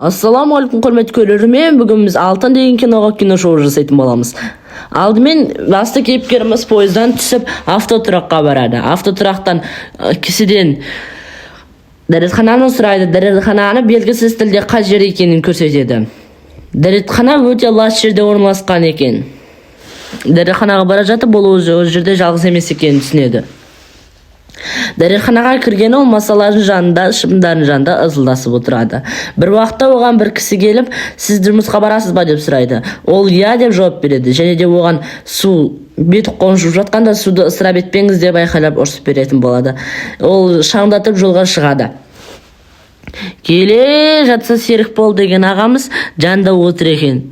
Ассаламу алейкум, құрметті көрермен. Бүгін біз Алтын деген киноға киношоу жасайтын боламыз. Алдымен басты кейіпкеріміз пойыздан түсіп автотұраққа барады. Автотұрақтан кісіден дәретхананы сұрайды. Дәретхананы белгісіз тілде қай жер екенін көрсетеді. Дәретхана өте лас жерде орналасқан екен. Дәретханаға бара жатып, ол жерде жалғыз емес екенін түсінеді. Дәретханаға кіргені ол масалардың жанында, шыбындардың жанында ызылдасып отырады. Бір уақытта оған бір кісі келіп, сіз жұмысқа барасыз ба деп сұрайды. Ол иә деп жауап береді. Және де оған су беті қонжып жатқанда суды ысырап етпеңіз деп айқайлап ұрсып беретін болады. Ол шаңдатып жолға шығады. Келе жатса Серікбол деген ағамыз жанында отыр екен.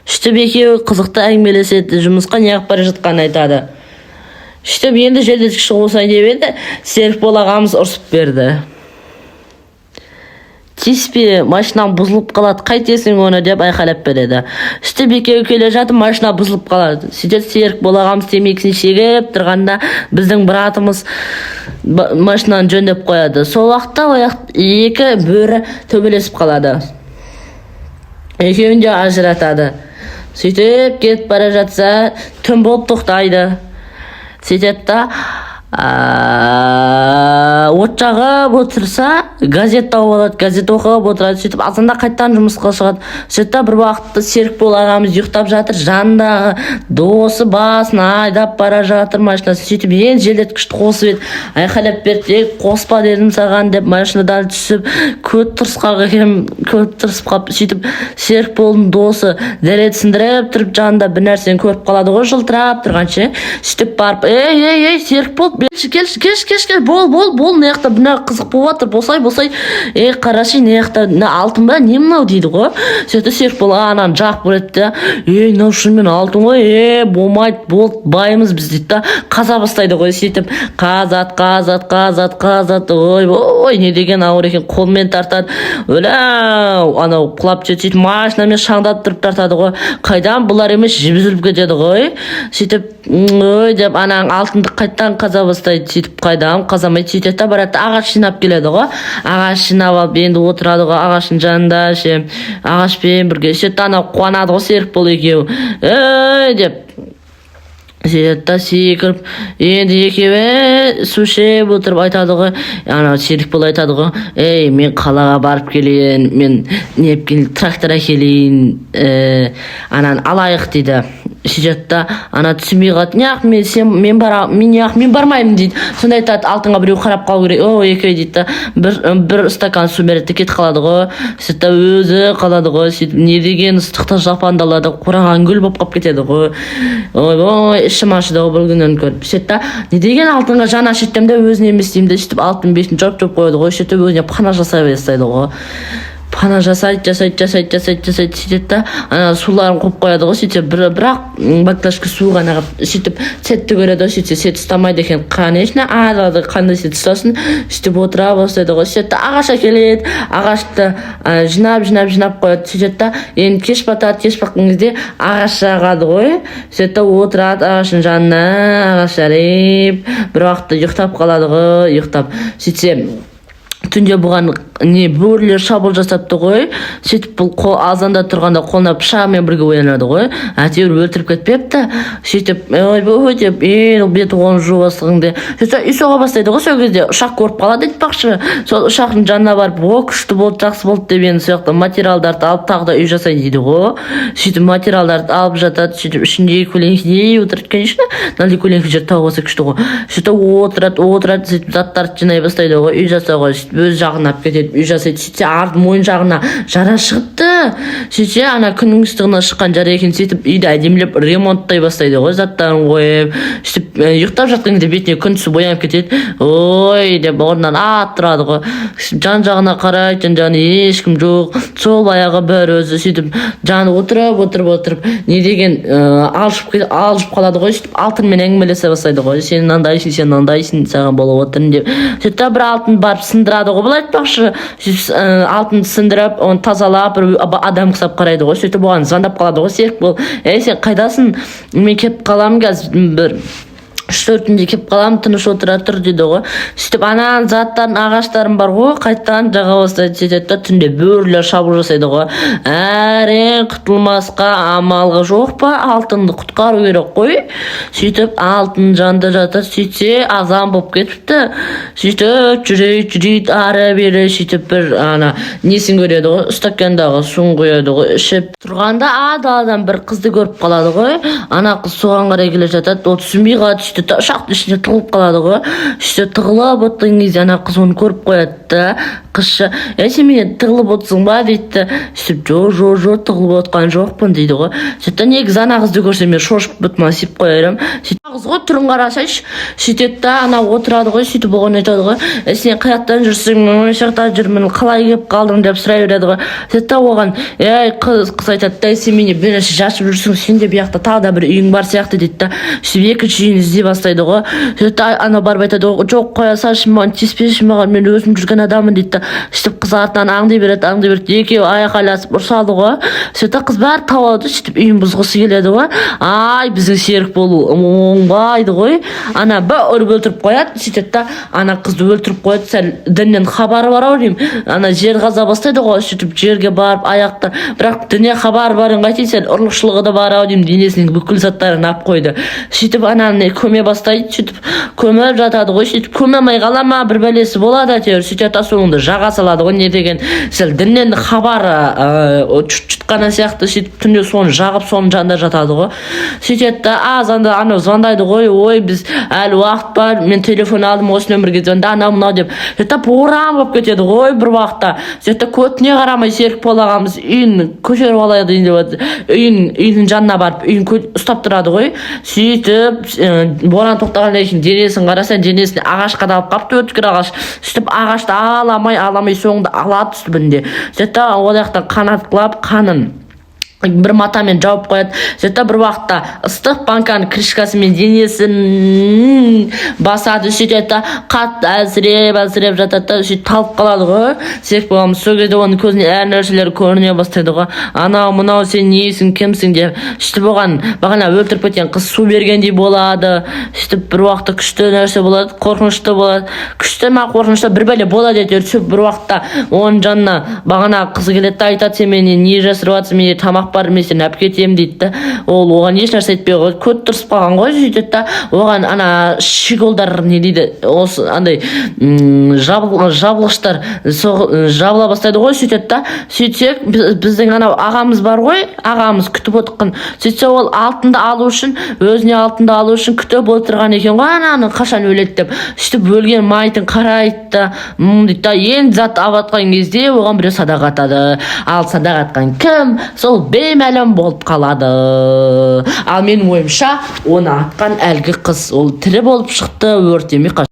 Үштіп екеуі қызықты әңгімелеседі, жұмысқа неғып бара жатқанын айтады. Үштіп енді желдеткіш болсайын деп еді, Серікбол ағамыз ұрсып берді. Тиіспе, машинам бұзылып қалады, қайтесің оны деп айқайлап береді. Үштіп екеуі келе жатып, машина бұзылып қалады. Сөйтіп Серікбол ағамыз темекісін шегіп тұрғанда біздің братымыз машинаны жөндеп қояды. Сол уақытта екі бөрі төбелесіп қалады. Екеуін де ажыратады. Сөйтіп кетіп бара жатса, түн болып тоқтайды. Сөйтеді да от жағып отырса, газет тауып алады, газет оқып отырады. Сөйтіп азанда қайттан жұмысқа шығады. Сөйтіп бір уақытта Серікбол ағамыз ұйықтап жатыр, жанындағы досы басын айдап бара жатыр машинасы. Сөйтіп енді желдеткішті қосып еді, айқайлап берді, қоспа дедім саған деп машинадан түсіп, көт тырысып қалып, сөйтіп Серікболдың досы дәрет сындырып тұрып жанында бір нәрсені көріп қалады ғой, жылтырап тұрғанша. Сөйтіп барып, ей, Серікбол, келші, бол, неяқта бұна қызық болып жатыр, болсай, қарашы, неяқта алтын ба, не мынау дейді ғой. Сөйтіп Серікбол ананы жақ көреді, мынау шынымен алтын ғой, болмайды, болды, байымыз біз дейді да, қаза бастайды ғой. Сөйтіп қазат, ой, не деген ауыр екен, қолмен тартады, анау құлап жетеді, сөйтіп машинамен шаңдап тұрып тартады ғой, қайдан бұлар емес жібізіліп кетеді ғой. Сөйтіп ой деп анаң алтынды қайттан қаза бастайды. Сөйтіп қайдам қазамайды, сөйтеді да барады, ағаш жинап келеді ғой. Ағаш жинап алып енді отырады ғой ағаштың жанында, ағашпен бірге. Сөйтіп анау қуанады ғой Серікбол екеуі. Деп сөйтеді да секіріп, енді екеуі су ішіп отырып айтады ғой. Анау Серікбол айтады ғой, мен қалаға барып келейін, мен трактор әкелейін, ананы алайық дейді. Сөйтеді да ана түсінбей қалады, мен бармаймын дейді. Сонда айтады, алтынға біреу қарап қалу керек. Екеуі дейді да бір стакан су береді, кетіп қалады ғой. Сөйтеді да өзі қалады ғой. Сөйтіп не деген ыстықта жапандалады, қураған гүл болып қалып кетеді ғой. Ой, ішім ашыды ғой бір күннен көріп. Сөйтеді да не деген алтынға жан ашыттым да өзіне емес деймін де. Сөйтіп алтын бетін жауып қояды ғой. Сөйтіп өзіне пана жасай бастайды ғой. Пана жасайды, сөйтеді да ана суларын қойып қояды ғой. Сөйтіп бірақ баклажка су ғана сөйтіп сетті көреді ғой. Сөйтсе сет ұстамайды екен, конечно, қандай сет ұстасын. Сөйтіп отыра бастайды ғой. Сөйтіп ағаш әкеледі, ағашты жинап қояды. Сөйтеді да енді кеш батады, кеш батқан кезде ағаш жағады ғой. Сөйтіп да отырады ағаштың жанына, ағаш жарып, бір уақытта ұйықтап қалады ғой. Сөйтсе түнде бұған бөрілер шабуыл жасапты ғой. Сөйтіп бұл азанда тұрғанда қолына пышағымен бірге оянады ғой. Әйтеуір өлтіріп кетпепті. Сөйтіп деп беті қолын жуып бастағанда сөйтіп үй соға бастайды ғой. Сол кезде ұшақ көріп қалады айтпақшы. Сол ұшақтың жанына барып, күшті болды, жақсы болды деп енді сол жақта материалдарды алып тағы да үй жасайды дейді ғой. Сөйтіп материалдарды алып жатады. Сөйтіп ішіндегі көлеңкеде отырады, конечно, мынандай көлеңке жер тауып алса күшті ғой. Сөйтіп отырады, сөйтіп заттарды жинай бастайды ғой, үй жасауға. Өз жағына алып кетеді, үй жасайды. Сөйтсе ардың мойын жағына жара шығыпты. Сөйтсе ана күннің ыстығына шыққан жара екен. Сөйтіп үйді әдемілеп ремонттай бастайды ғой, заттарын қойып. Сөйтіп ұйықтап жатқан кезде бетіне күн түсіп боянып кетеді. Ой деп орнынан тұрады ғой. Жан жағына қарайды, жан жағына ешкім жоқ. Сол аяғы бір өзі. Сөйтіп жаны отырып не деген алжып қалады ғой. Сөйтіп алтынмен әңгімелесе бастайды ғой. Сен мынандайсың, саған болып отырмын деп. Сөйтіп бір алтын барып сындырады ғой, бұл айтпақшы. Алтын сындырып, оны тазалап, бір адам құсап қарайды ғой. Сөйтіп оған звондап қалады ғой Серікбол. Сен қайдасың? Мен келіп қаламын қазір, бір 3-4-күнде келіп қалам, тыныш отыра тұр дейді ғой. Сөйтіп анан заттарын, ағаштарын бар ғой, қайтадан жаға бастайды сөйтеді да түнде бөрілер шабуыл жасайды ғой. Әрең құтылмасқа амалға жоқ па, алтынды құтқару керек қой. Сөйтіп алтын жанында жатыр, сөйтсе азан болып кетіпті. Сөйтіп жүрейді ары бері, сөйтіп бір несін көреді ғой, стакандағы суын қояды ғой, ішіп тұрғанда даладан бір қызды көріп қалады ғой. Ана қыз соған қарай келе жатады, ол түсінбей қалады. Ұшақтың ішінде тығылып қалады ғой. Сөйтіп тығылып отырған кезде ана қыз оны көріп қояды да, қызша, сен менен тығылып отырсың ба дейді. Сөйтіп жоқ тығылып отқан жоқпын дейді ғой. Сөйтіп негізі ана қызды көрсем мен шошып бытмасып қоярым. Сөйтіп қыз ғой түрін қарасайшы. Сөйтеді да ана отырады ғой, сөйтіп оған айтады ғой, сен қаяқтан жүрсің, мына жақта жүрмін, қалай келіп қалдың деп сұрай береді ғой. Сөйтіп оған қыз айтады, сен мені бірінші шашып жүрсің, сенде бұяқта тағы да бір үйің бар сияқты дейді да. Сөйтіп екінші үйін іздей бастайды ғой. Сөйтіп ана барып айтады ғой, жоқ қоя салшы, маған тиіспеші, маған мен өзім жүрген адаммын дейді да. Сөйтіп қыз артынан аңдай береді, екеуі айқайласып ұрсады ғой. Сөйтіп қыз бәрі тауып алады, сөйтіп үйін бұзғысы келеді ғой. Ай, біздің серік болу оңбайды ғой. Ана ұрып өлтіріп қояды, сөйтеді да ана қызды өлтіріп қояды. Сәл діннен хабары бар ау деймін. Ана жер қаза бастайды ғой, сөйтіп жерге барып аяқтар, бірақ діннен хабары барын қайтейін, сәл ұрлықшылығы да бар ау деймін, денесінің бүкіл заттарын алып қойды. Сөйтіп ананы көме бастайды, сөйтіп көміп жатады ғой. Сөйтіп көмемей қала ма, бір бәлесі болады әйтеуір. сөйтеді соңында жаға салады ғой, не деген сәл діннен хабары жұтқаны сияқты. Сөйтіп түнде соны жағып соның жанында жатады ғой. Сөйтеді да азанда анау звондайды ғой, ой біз әлі уақыт бар, мен телефон алдым, осы нөмірге звонда, анау мынау деп. Сөйтіп буран болып кетеді ғой бір уақытта. Сөйтіп көтіне қарамай серік болағамыз үйін көшеріп алады деп, үйінің жанына барып үйін ұстап тұрады ғой. Сөйтіп боран тоқтағаннан кейін денесін қараса, денесіне ағаш қадалып қапты, өткір ағаш. Сөйтіп ағашты аламай соңында алады үстібінде. Сөйтіп ол жақтан қанатқылап қанын бір матамен жауып қояды. Сөйтіп бір уақытта ыстық банканың крышкасымен денесін басады. Сөйтеді қатты әлсіреп жатады, сөйтіп талып қалады ғой. Серік болғамыз сол кезде оның көзіне әр нәрселер көріне бастайды ғой. Анау мынау сен несің, кімсің деп. Сөйтіп оған бағана өлтіріп кеткен қыз су бергендей болады. Сөйтіп бір уақытта күшті нәрсе болады, қорқынышты болады. Күшті ма қорқынышты бір бәле болады әйтеуір. Сөйтіп бір уақытта оның жанына бағана қыз келеді, айтады, сен менен не жасырып жатсың, менде тамақ бар, мен сені алып кетемін дейді. Ол оған еш нәрсе айтпай қойды, көт тұрысып қалған ғой. Сөйтеді да оған ана щеголдар не дейді, осы андай жабылғыштар жабыла бастайды ғой. Сөйтеді да сөйтсек біздің анау ағамыз бар ғой, ағамыз күтіп отырған. Сөйтсе ол алтынды алу үшін, өзіне алтынды алу үшін күтіп отырған екен ғой, ананы қашан өледі деп. Сөйтіп өлген майтын қарайды да дейді да, енді зат алып атқан кезде оған біреу садақ атады. Ал садақ атқан кім? Сол беймәлім болып қалады. Ал менің ойымша оны атқан әлгі қыз ол тірі болып шықты, өртемей